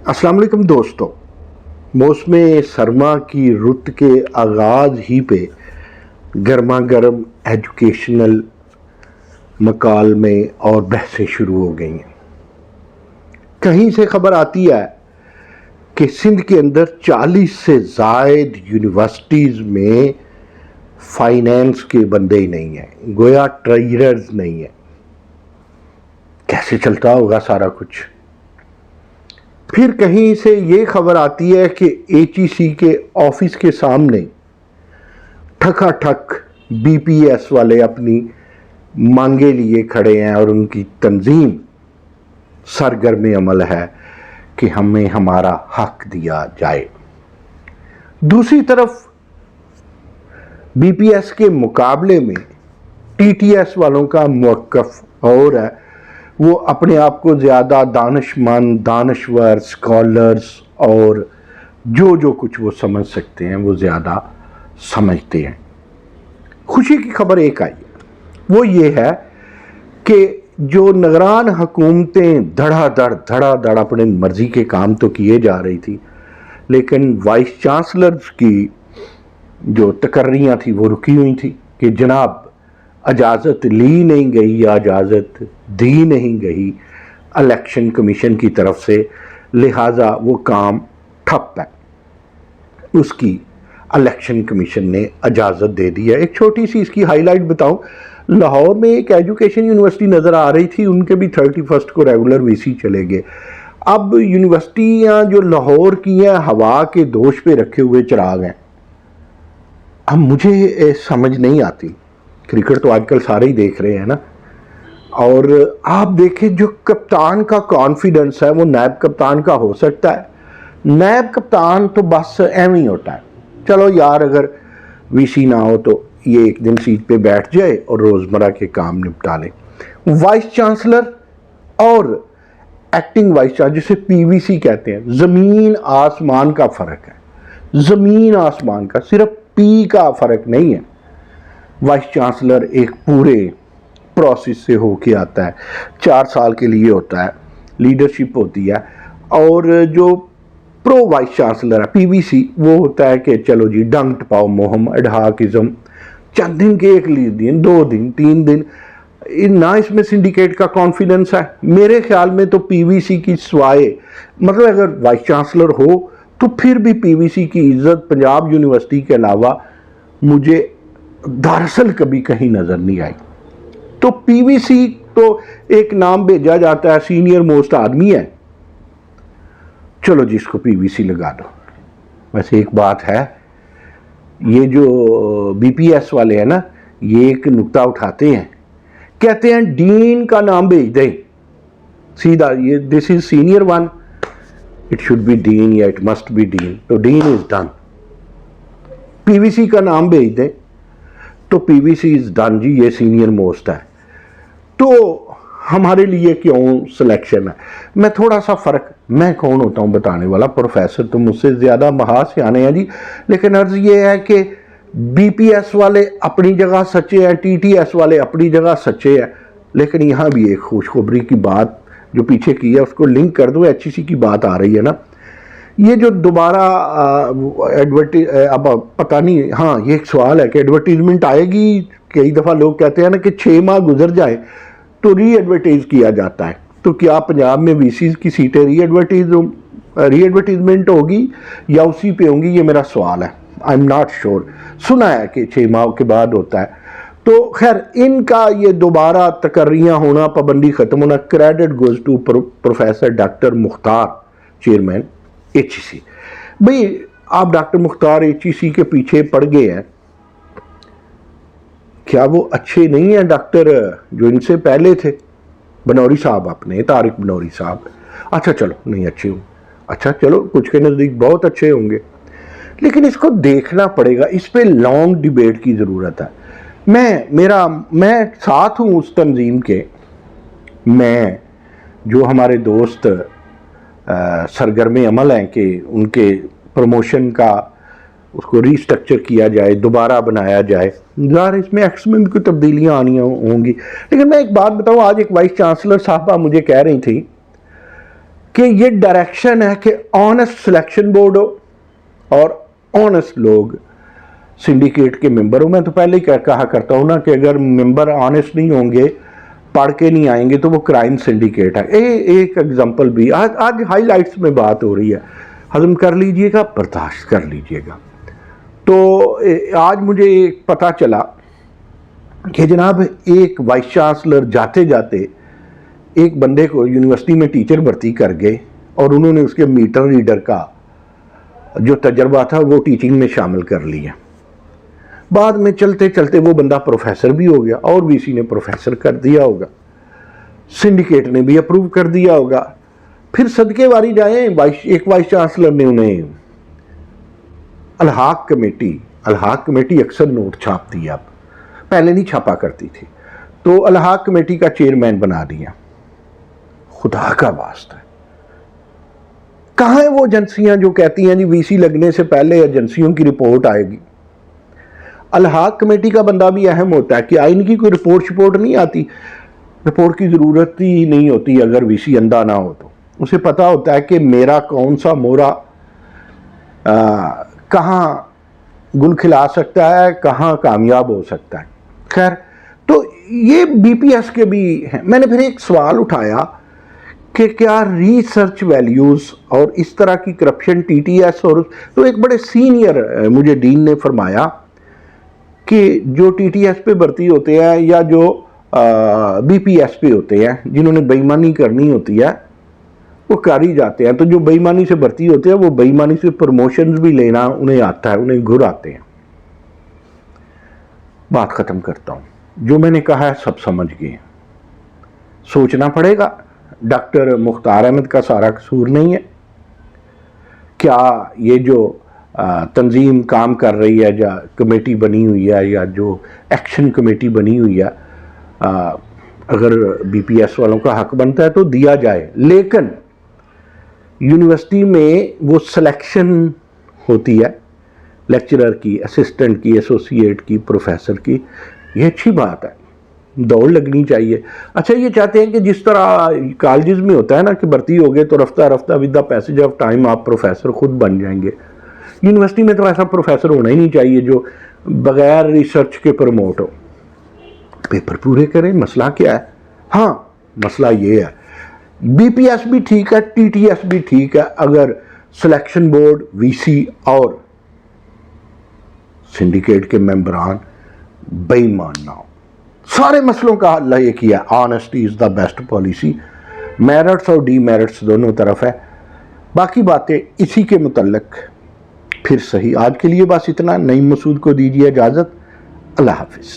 अस्सलाम वालेकुम दोस्तों। मौसम सरमा की रुत के आगाज़ ही पे गर्मा गर्म एजुकेशनल मकालमे और बहसें शुरू हो गई हैं। कहीं से खबर आती है कि सिंध के अंदर 40 से ज़ायद यूनिवर्सिटीज़ में फाइनेंस के बंदे ही नहीं हैं, गोया ट्रेजरर्स नहीं हैं। कैसे चलता होगा सारा कुछ। फिर कहीं से ये खबर आती है कि HEC के ऑफिस के सामने ठकाठक BPS वाले अपनी मांगे लिए खड़े हैं और उनकी तंजीम सरगर्म अमल है कि हमें हमारा हक दिया जाए। दूसरी तरफ BPS के मुकाबले में TTS वालों का मौक़िफ़ और है, वो अपने आप को ज़्यादा दानिशमंद, दानश्वर, स्कॉलर्स और जो कुछ वो समझ सकते हैं वो ज़्यादा समझते हैं। खुशी की खबर एक आई, वो ये है कि जो निगरान हुकूमतें धड़ाधड़ अपने मर्ज़ी के काम तो किए जा रही थी, लेकिन वाइस चांसलर्स की जो तकर्रियाँ थी वो रुकी हुई थी कि जनाब इजाज़त ली नहीं गई या इजाज़त दी नहीं गई इलेक्शन कमीशन की तरफ से, लिहाजा वो काम ठप है। उसकी इलेक्शन कमीशन ने इजाज़त दे दी है। एक छोटी सी इसकी हाईलाइट बताऊं, लाहौर में एक एजुकेशन यूनिवर्सिटी नज़र आ रही थी, उनके भी 31 को रेगुलर VC चले गए। अब यूनिवर्सिटियाँ जो लाहौर की हैं हवा के दोष पे रखे हुए चिराग हैं। अब मुझे समझ नहीं आती, क्रिकेट तो आजकल सारे ही देख रहे हैं ना, और आप देखें जो कप्तान का कॉन्फिडेंस है वो नायब कप्तान का हो सकता है। नायब कप्तान तो बस एवं ही होता है, चलो यार अगर VC ना हो तो ये एक दिन सीट पे बैठ जाए और रोज़मर्रा के काम निपटा ले। वाइस चांसलर और एक्टिंग वाइस चांसलर, जिसे PVC कहते हैं, ज़मीन आसमान का फ़र्क है। ज़मीन आसमान का, सिर्फ P का फ़र्क नहीं है। वाइस चांसलर एक पूरे प्रोसेस से होके आता है, 4 साल के लिए होता है, लीडरशिप होती है। और जो प्रो वाइस चांसलर है PVC, वो होता है कि चलो जी डंग टपाओ मोहम एडहाकिज्म, चंद दिन के एक दिन 2 दिन 3 दिन, ना इसमें सिंडिकेट का कॉन्फिडेंस है। मेरे ख्याल में तो PVC की स्वाय, मतलब अगर वाइस चांसलर हो तो फिर भी PVC की इज्जत पंजाब यूनिवर्सिटी के अलावा मुझे दरअसल कभी कहीं नज़र नहीं आई। तो PVC तो एक नाम भेजा जाता है, सीनियर मोस्ट आदमी है, चलो जिसको PVC लगा दो। वैसे एक बात है, ये जो BPS वाले हैं ना, ये एक नुक्ता उठाते हैं, कहते हैं डीन का नाम भेज दें सीधा, ये this is senior one, it should be dean या इट मस्ट बी डीन, तो डीन इज डन। PVC का नाम भेज दें तो PVC इज डन जी, ये सीनियर मोस्ट है। तो हमारे लिए क्यों सिलेक्शन है? मैं थोड़ा सा फ़र्क, मैं कौन होता हूँ बताने वाला, प्रोफेसर तो मुझसे ज़्यादा महासियाने हैं जी, लेकिन अर्ज़ ये है कि BPS वाले अपनी जगह सच्चे हैं, TTS वाले अपनी जगह सच्चे हैं। लेकिन यहाँ भी एक खुशखबरी की बात जो पीछे की है उसको लिंक कर दो, HEC की बात आ रही है ना, ये जो दोबारा अब पता नहीं, हाँ ये एक सवाल है कि एडवर्टीजमेंट आएगी। कई दफ़ा लोग कहते हैं ना कि 6 माह गुजर जाए तो री एडवर्टाइज किया जाता है, तो क्या पंजाब में VCs की सीटें री एडवर्टीजमेंट होगी या उसी पे होंगी, ये मेरा सवाल है। आई एम नॉट श्योर, सुना है कि 6 माह के बाद होता है। तो खैर इनका ये दोबारा तकर्रियाँ होना, पाबंदी ख़त्म होना, credit goes to professor doctor Mukhtar, chairman HEC। भाई आप डॉक्टर मुख्तार HEC के पीछे पड़ गए हैं, क्या वो अच्छे नहीं हैं डॉक्टर जो इनसे पहले थे? बनौरी साहब, अपने तारिक बनौरी साहब, अच्छा चलो नहीं अच्छे हो, अच्छा चलो कुछ के नज़दीक बहुत अच्छे होंगे, लेकिन इसको देखना पड़ेगा, इस पे लॉन्ग डिबेट की ज़रूरत है। मैं साथ हूँ उस तंजीम के, मैं जो हमारे दोस्त सरगर्म अमल हैं कि उनके प्रमोशन का उसको रीस्ट्रक्चर किया जाए, दोबारा बनाया जाए। ज़ाहिर इसमें एक्ट्स में भी कोई तब्दीलियाँ आनी होंगी, लेकिन मैं एक बात बताऊँ, आज एक वाइस चांसलर साहबा मुझे कह रही थी کہ یہ ڈائریکشن ہے کہ آنےسٹ سلیکشن بورڈ ہو اور آنےسٹ لوگ سنڈیکیٹ کے ممبر ہو. میں تو پہلے ہی کہا کرتا ہوں نا کہ اگر ممبر آنےسٹ نہیں ہوں گے، پڑھ کے نہیں آئیں گے، تو وہ کرائم سنڈیکیٹ ہے. ایک ایگزامپل بھی آج ہائی لائٹس میں بات ہو رہی ہے، ہضم کر لیجئے گا، برداشت کر لیجئے گا. تو آج مجھے پتہ چلا کہ جناب ایک وائس چانسلر جاتے جاتے ایک بندے کو یونیورسٹی میں ٹیچر بھرتی کر گئے اور انہوں نے اس کے میٹر ریڈر کا جو تجربہ تھا وہ ٹیچنگ میں شامل کر لیا. بعد میں چلتے چلتے وہ بندہ پروفیسر بھی ہو گیا، اور وی سی نے پروفیسر کر دیا ہوگا، سنڈیکیٹ نے بھی اپروو کر دیا ہوگا. پھر صدقے واری جائیں، ایک وائس چانسلر نے انہیں الحاق کمیٹی اکثر نوٹ چھاپتی ہے، اب پہلے نہیں چھاپا کرتی تھی، تو الحاق کمیٹی کا چیئرمین بنا دیا. خدا کا واسطہ ہے، کہاں ہیں وہ ایجنسیاں جو کہتی ہیں جی وی سی لگنے سے پہلے ایجنسیوں کی رپورٹ آئے گی؟ الحاق کمیٹی کا بندہ بھی اہم ہوتا ہے کہ آئین کی کوئی رپورٹ نہیں آتی، رپورٹ کی ضرورت ہی نہیں ہوتی اگر وی سی اندھا نہ ہو. تو اسے پتہ ہوتا ہے کہ میرا کون سا مورا کہاں گل کھلا سکتا ہے، کہاں کامیاب ہو سکتا ہے. خیر، تو یہ بی پی ایس کے بھی ہیں. میں نے پھر ایک سوال اٹھایا کہ کیا ریسرچ ویلیوز اور اس طرح کی کرپشن ٹی ٹی ایس، اور تو ایک بڑے سینئر مجھے ڈین نے فرمایا کہ جو ٹی ٹی ایس پہ بھرتی ہوتے ہیں یا جو بی پی ایس پہ ہوتے ہیں، جنہوں نے بے ایمانی کرنی ہوتی ہے وہ کر ہی جاتے ہیں. تو جو بے ایمانی سے بھرتی ہوتے ہیں وہ بے ایمانی سے پروموشنز بھی لینا انہیں آتا ہے، انہیں گھر آتے ہیں. بات ختم کرتا ہوں. جو میں نے کہا ہے سب سمجھ گئے، سوچنا پڑے گا. ڈاکٹر مختار احمد کا سارا قصور نہیں ہے. کیا یہ جو تنظیم کام کر رہی ہے، یا کمیٹی بنی ہوئی ہے، یا جو ایکشن کمیٹی بنی ہوئی ہے، اگر بی پی ایس والوں کا حق بنتا ہے تو دیا جائے. لیکن یونیورسٹی میں وہ سلیکشن ہوتی ہے لیکچرر کی، اسسٹنٹ کی، ایسوسیٹ کی، پروفیسر کی، یہ اچھی بات ہے، دوڑ لگنی چاہیے. اچھا، یہ چاہتے ہیں کہ جس طرح کالجز میں ہوتا ہے نا کہ بھرتی ہو گئے تو رفتہ رفتہ with the passage of time آپ پروفیسر خود بن جائیں گے. یونیورسٹی میں تو ایسا پروفیسر ہونا ہی نہیں چاہیے جو بغیر ریسرچ کے پروموٹ ہو. پیپر پورے کریں، مسئلہ کیا ہے؟ ہاں، مسئلہ یہ ہے بی پی ایس بھی ٹھیک ہے، ٹی ٹی ایس بھی ٹھیک ہے، اگر سلیکشن بورڈ، وی سی اور سنڈیکیٹ کے ممبران بے ایمان نہ ہو. سارے مسئلوں کا حل یہ کیا، honesty is the best policy. Merits اور ڈی میرٹس دونوں طرف ہے. باقی باتیں اسی کے متعلق پھر صحیح. آج کے لیے بس اتنا. نعیم مسعود کو دیجیے اجازت. اللہ حافظ.